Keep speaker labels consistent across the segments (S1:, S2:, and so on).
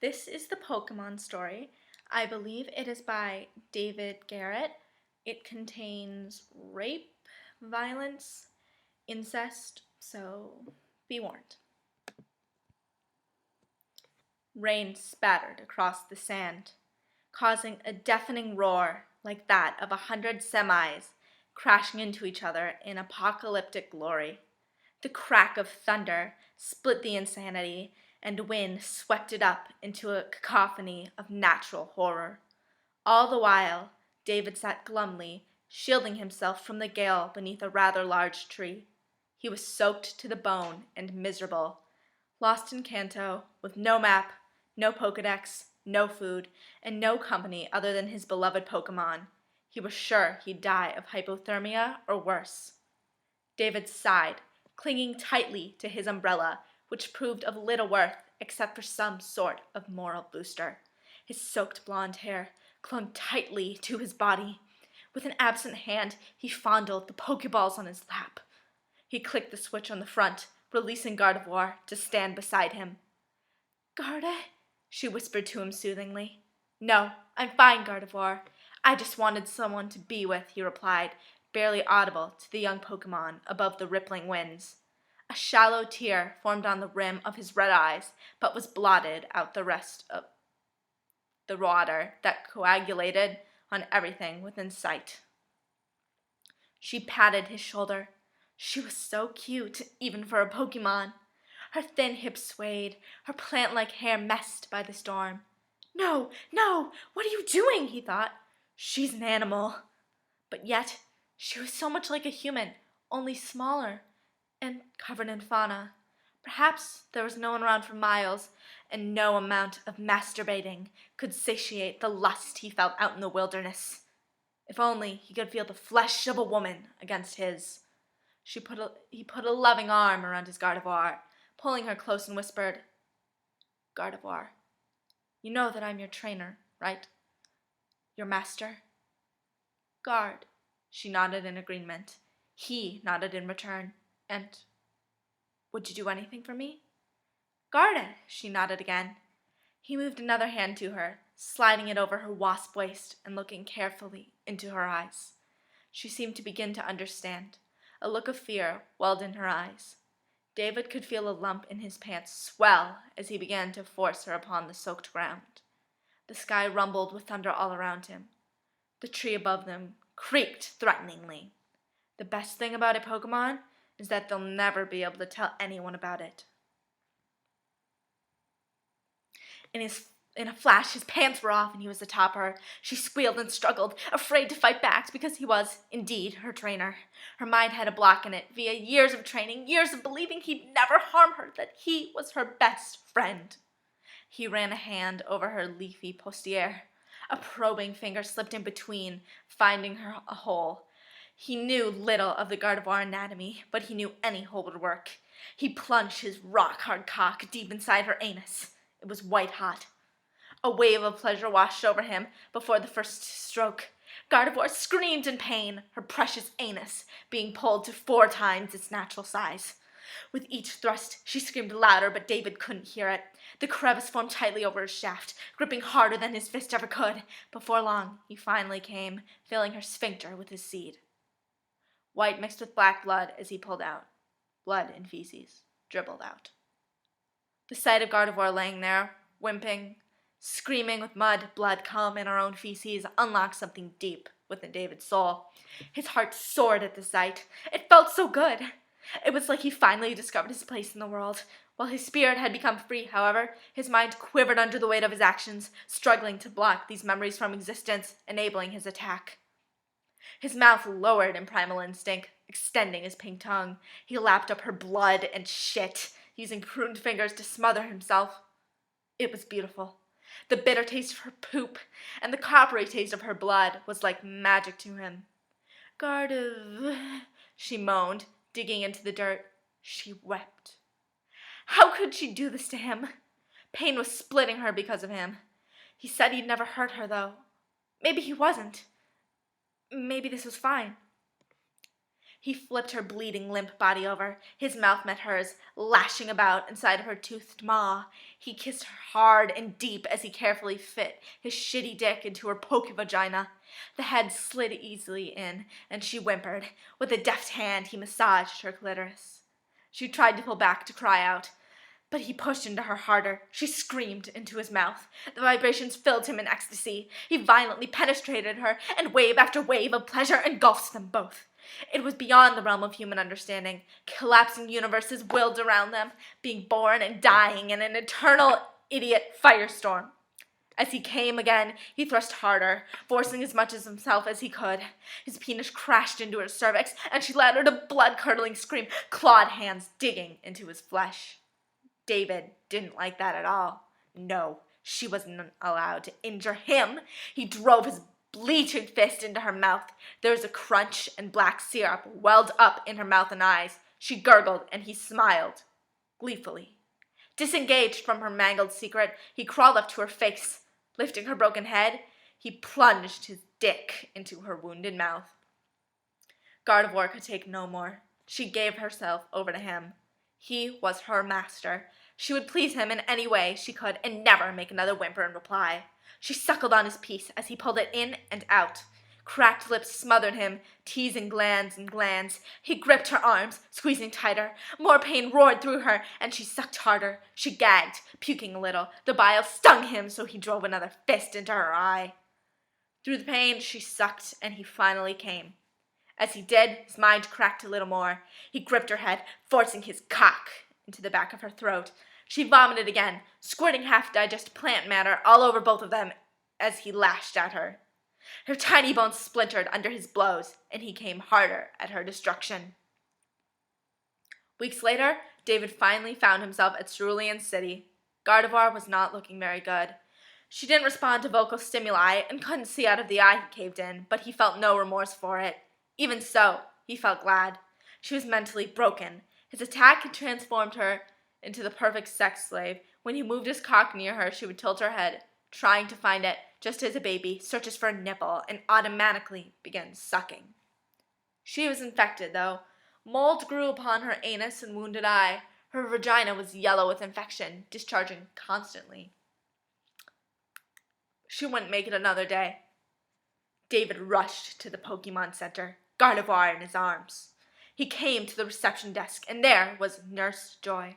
S1: This is the Pokemon story. I believe it is by David Garrett. It contains rape, violence, incest, so be warned. Rain spattered across the sand, causing a deafening roar like that of 100 semis crashing into each other in apocalyptic glory. The crack of thunder split the insanity, and wind swept it up into a cacophony of natural horror. All the while, David sat glumly, shielding himself from the gale beneath a rather large tree. He was soaked to the bone and miserable, lost in Kanto, with no map, no Pokedex, no food, and no company other than his beloved Pokemon. He was sure he'd die of hypothermia or worse. David sighed, clinging tightly to his umbrella, which proved of little worth except for some sort of moral booster. His soaked blonde hair clung tightly to his body. With an absent hand, he fondled the Pokeballs on his lap. He clicked the switch on the front, releasing Gardevoir to stand beside him. "Garde," she whispered to him soothingly. "No, I'm fine, Gardevoir. I just wanted someone to be with," he replied, barely audible to the young Pokemon above the rippling winds. A shallow tear formed on the rim of his red eyes, but was blotted out the rest of the water that coagulated on everything within sight. She patted his shoulder. She was so cute, even for a Pokemon. Her thin hips swayed, her plant-like hair messed by the storm. "No, no, what are you doing?" he thought. "She's an animal." But yet, she was so much like a human, only smaller and covered in fauna. Perhaps there was no one around for miles, and no amount of masturbating could satiate the lust he felt out in the wilderness. If only he could feel the flesh of a woman against his. He put a loving arm around his Gardevoir, pulling her close, and whispered, "Gardevoir, you know that I'm your trainer, right? Your master?" "Guard." She nodded in agreement. He nodded in return. "And would you do anything for me?" "Garde." She nodded again. He moved another hand to her, sliding it over her wasp waist and looking carefully into her eyes. She seemed to begin to understand. A look of fear welled in her eyes. David could feel a lump in his pants swell as he began to force her upon the soaked ground. The sky rumbled with thunder all around him. The tree above them creaked threateningly. The best thing about a Pokemon is that they'll never be able to tell anyone about it. In a flash, his pants were off and he was atop her. She squealed and struggled, afraid to fight back because he was, indeed, her trainer. Her mind had a block in it via years of training, years of believing he'd never harm her, that he was her best friend. He ran a hand over her leafy postier. A probing finger slipped in between, finding her a hole. He knew little of the Gardevoir anatomy, but he knew any hole would work. He plunged his rock-hard cock deep inside her anus. It was white-hot. A wave of pleasure washed over him before the first stroke. Gardevoir screamed in pain, her precious anus being pulled to 4 times its natural size. With each thrust, she screamed louder, but David couldn't hear it. The crevice formed tightly over his shaft, gripping harder than his fist ever could. Before long, he finally came, filling her sphincter with his seed. White mixed with black blood as he pulled out. Blood and feces dribbled out. The sight of Gardevoir laying there, whimpering, screaming with mud, blood, cum, and her own feces, unlocked something deep within David's soul. His heart soared at the sight. It felt so good. It was like he finally discovered his place in the world. While his spirit had become free, however, his mind quivered under the weight of his actions, struggling to block these memories from existence, enabling his attack. His mouth lowered in primal instinct, extending his pink tongue. He lapped up her blood and shit, using pruned fingers to smother himself. It was beautiful. The bitter taste of her poop and the coppery taste of her blood was like magic to him. "Gardev," she moaned, digging into the dirt. She wept. How could she do this to him? Pain was splitting her because of him. He said he'd never hurt her, though. Maybe he wasn't. Maybe this was fine. He flipped her bleeding, limp body over. His mouth met hers, lashing about inside of her toothed maw. He kissed her hard and deep as he carefully fit his shitty dick into her pokey vagina. The head slid easily in, and she whimpered. With a deft hand, he massaged her clitoris. She tried to pull back to cry out, but he pushed into her harder. She screamed into his mouth. The vibrations filled him in ecstasy. He violently penetrated her, and wave after wave of pleasure engulfed them both. It was beyond the realm of human understanding. Collapsing universes whirled around them, being born and dying in an eternal idiot firestorm. As he came again, he thrust harder, forcing as much of himself as he could. His penis crashed into her cervix, and she let out a blood-curdling scream, clawed hands digging into his flesh. David didn't like that at all. No, she wasn't allowed to injure him. He drove his bleaching fist into her mouth. There was a crunch, and black syrup welled up in her mouth and eyes. She gurgled, and he smiled, gleefully. Disengaged from her mangled secret, he crawled up to her face. Lifting her broken head, he plunged his dick into her wounded mouth. Gardevoir could take no more. She gave herself over to him. He was her master. She would please him in any way she could and never make another whimper in reply. She suckled on his piece as he pulled it in and out. Cracked lips smothered him, teasing glands and glands. He gripped her arms, squeezing tighter. More pain roared through her, and she sucked harder. She gagged, puking a little. The bile stung him, so he drove another fist into her eye. Through the pain, she sucked, and he finally came. As he did, his mind cracked a little more. He gripped her head, forcing his cock into the back of her throat. She vomited again, squirting half-digested plant matter all over both of them as he lashed at her. Her tiny bones splintered under his blows, and he came harder at her destruction. Weeks later, David finally found himself at Cerulean City. Gardevoir was not looking very good. She didn't respond to vocal stimuli and couldn't see out of the eye he caved in, but he felt no remorse for it. Even so, he felt glad. She was mentally broken. His attack had transformed her into the perfect sex slave. When he moved his cock near her, she would tilt her head, trying to find it, just as a baby searches for a nipple and automatically begins sucking. She was infected, though. Mold grew upon her anus and wounded eye. Her vagina was yellow with infection, discharging constantly. She wouldn't make it another day. David rushed to the Pokemon Center, Gardevoir in his arms. He came to the reception desk, and there was Nurse Joy.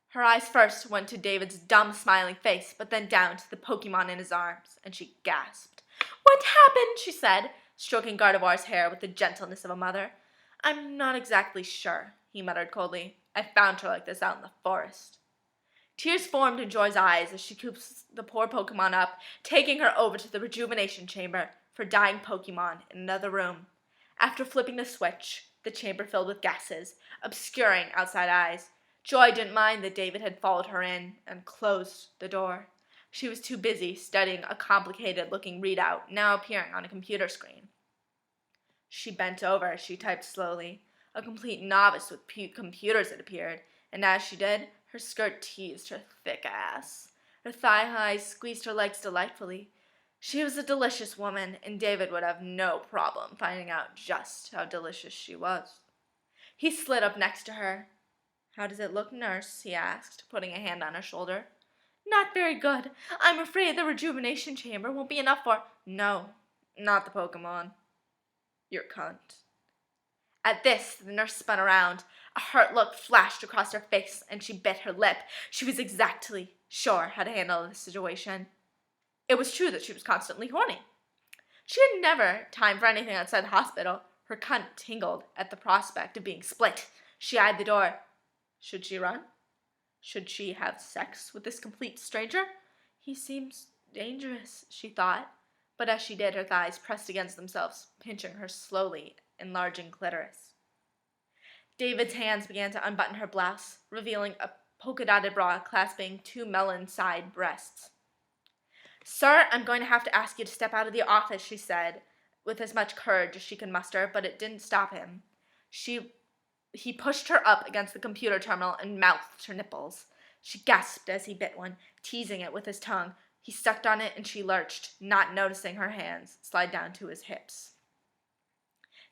S1: Her eyes first went to David's dumb, smiling face, but then down to the Pokemon in his arms, and she gasped. "What happened?" she said, stroking Gardevoir's hair with the gentleness of a mother. "I'm not exactly sure," he muttered coldly. "I found her like this out in the forest." Tears formed in Joy's eyes as she cooped the poor Pokemon up, taking her over to the rejuvenation chamber for dying Pokemon in another room. After flipping the switch, the chamber filled with gases, obscuring outside eyes. Joy didn't mind that David had followed her in and closed the door. She was too busy studying a complicated-looking readout now appearing on a computer screen. She bent over as she typed slowly. A complete novice with computers it appeared, and as she did, her skirt teased her thick ass. Her thigh-highs squeezed her legs delightfully. She was a delicious woman, and David would have no problem finding out just how delicious she was. He slid up next to her. "How does it look, nurse?" he asked, putting a hand on her shoulder. "Not very good. I'm afraid the rejuvenation chamber won't be enough for—" "No, not the Pokemon. Your cunt." At this, the nurse spun around. A hurt look flashed across her face, and she bit her lip. She was exactly sure how to handle the situation. It was true that she was constantly horny. She had never time for anything outside the hospital. Her cunt tingled at the prospect of being split. She eyed the door. Should she run? Should she have sex with this complete stranger? He seems dangerous, she thought, but as she did, her thighs pressed against themselves, pinching her slowly enlarging clitoris. David's hands began to unbutton her blouse, revealing a polka-dotted bra clasping two melon-side breasts. "Sir, I'm going to have to ask you to step out of the office," she said, with as much courage as she could muster, but it didn't stop him. He pushed her up against the computer terminal and mouthed her nipples. She gasped as he bit one, teasing it with his tongue. He sucked on it and she lurched, not noticing her hands slide down to his hips.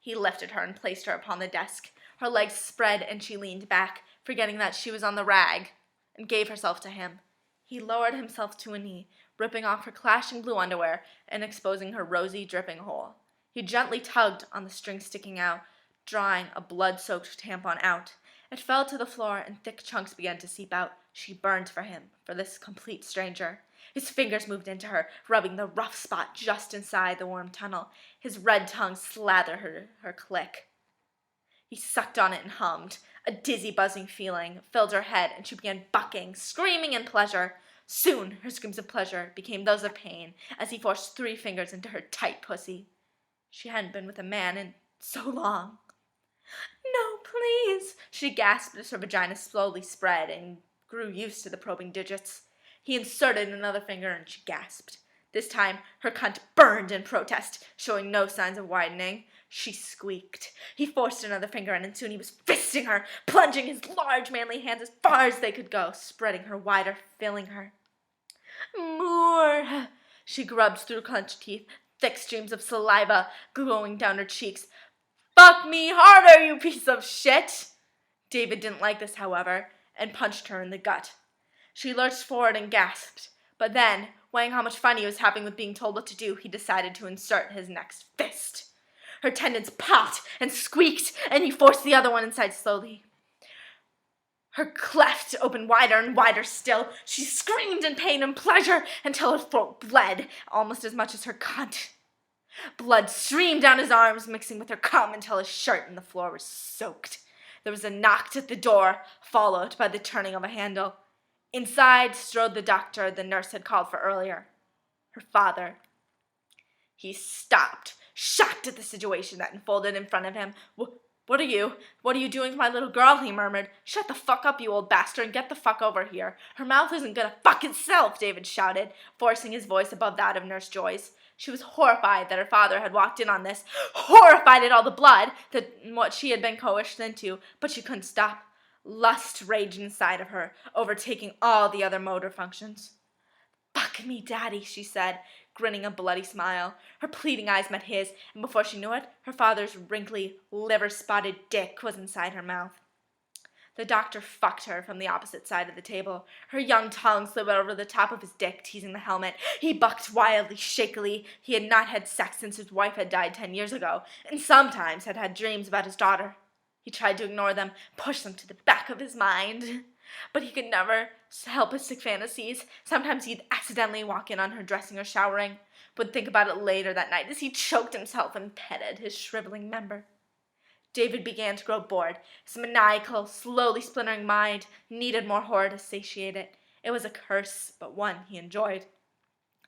S1: He lifted her and placed her upon the desk. Her legs spread and she leaned back, forgetting that she was on the rag, and gave herself to him. He lowered himself to a knee, ripping off her clashing blue underwear and exposing her rosy, dripping hole. He gently tugged on the string sticking out, drawing a blood-soaked tampon out. It fell to the floor and thick chunks began to seep out. She burned for him, for this complete stranger. His fingers moved into her, rubbing the rough spot just inside the warm tunnel. His red tongue slathered her clit. He sucked on it and hummed. A dizzy, buzzing feeling filled her head, and she began bucking, screaming in pleasure. Soon, her screams of pleasure became those of pain as he forced 3 fingers into her tight pussy. She hadn't been with a man in so long. "No, please," she gasped as her vagina slowly spread and grew used to the probing digits. He inserted another finger and she gasped. This time, her cunt burned in protest, showing no signs of widening. She squeaked. He forced another finger in, and soon he was fisting her, plunging his large, manly hands as far as they could go, spreading her wider, filling her. "More!" She grubbed through clenched teeth, thick streams of saliva glowing down her cheeks. "Fuck me harder, you piece of shit!" David didn't like this, however, and punched her in the gut. She lurched forward and gasped, but then, weighing how much fun he was having with being told what to do, he decided to insert his next fist. Her tendons popped and squeaked, and he forced the other one inside slowly. Her cleft opened wider and wider still. She screamed in pain and pleasure until her throat bled almost as much as her cunt. Blood streamed down his arms, mixing with her cum until his shirt and the floor were soaked. There was a knock at the door, followed by the turning of a handle. Inside strode the doctor the nurse had called for earlier. Her father. He stopped, shocked at the situation that unfolded in front of him. What are you doing with my little girl?" he murmured. "Shut the fuck up, you old bastard, and get the fuck over here. Her mouth isn't gonna fuck itself," David shouted, forcing his voice above that of Nurse Joy's. She was horrified that her father had walked in on this, horrified at all the blood, what she had been coerced into, but she couldn't stop. Lust raged inside of her, overtaking all the other motor functions. "Fuck me, Daddy," she said, grinning a bloody smile. Her pleading eyes met his, and before she knew it, her father's wrinkly, liver-spotted dick was inside her mouth. The doctor fucked her from the opposite side of the table. Her young tongue slid over the top of his dick, teasing the helmet. He bucked wildly, shakily. He had not had sex since his wife had died 10 years ago, and sometimes had had dreams about his daughter. He tried to ignore them, push them to the back of his mind. But he could never help his sick fantasies. Sometimes he'd accidentally walk in on her dressing or showering, would think about it later that night as he choked himself and petted his shriveling member. David began to grow bored. His maniacal, slowly splintering mind needed more horror to satiate it. It was a curse, but one he enjoyed.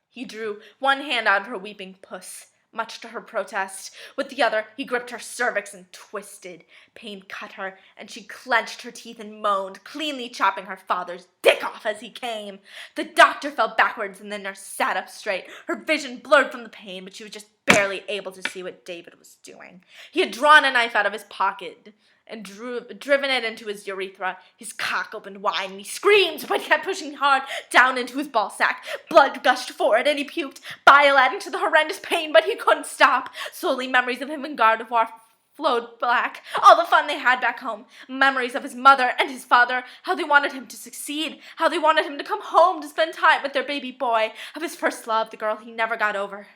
S1: He drew one hand out of her weeping puss, much to her protest. With the other, he gripped her cervix and twisted. Pain cut her, and she clenched her teeth and moaned, cleanly chopping her father's dick off as he came. The doctor fell backwards, and the nurse sat up straight. Her vision blurred from the pain, but she was just barely able to see what David was doing. He had drawn a knife out of his pocket and driven it into his urethra. His cock opened wide, and he screamed, but he kept pushing hard down into his ballsack. Blood gushed forward, and he puked, bile adding to the horrendous pain, but he couldn't stop. Slowly, memories of him in Gardevoir flowed back. All the fun they had back home. Memories of his mother and his father, how they wanted him to succeed, how they wanted him to come home to spend time with their baby boy, of his first love, the girl he never got over.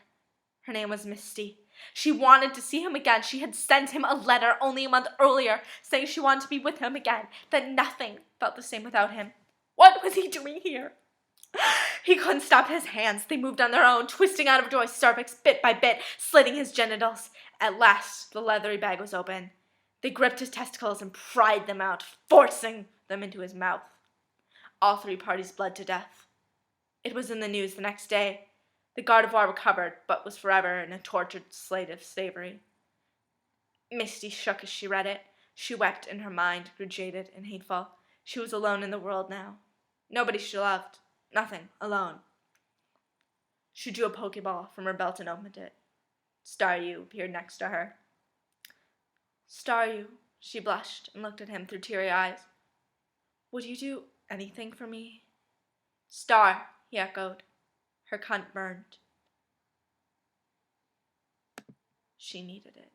S1: Her name was Misty. She wanted to see him again. She had sent him a letter only a month earlier saying she wanted to be with him again, that nothing felt the same without him. What was he doing here? He couldn't stop his hands. They moved on their own, twisting out of Joy's cervix bit by bit, slitting his genitals. At last, the leathery bag was open. They gripped his testicles and pried them out, forcing them into his mouth. All 3 parties bled to death. It was in the news the next day. The Gardevoir recovered, but was forever in a tortured state of slavery. Misty shook as she read it. She wept, and her mind grew jaded and hateful. She was alone in the world now. Nobody she loved. Nothing. Alone. She drew a Pokeball from her belt and opened it. Staryu appeared next to her. Staryu, she blushed and looked at him through teary eyes. Would you do anything for me? Star, he echoed. Her cunt burned. She needed it.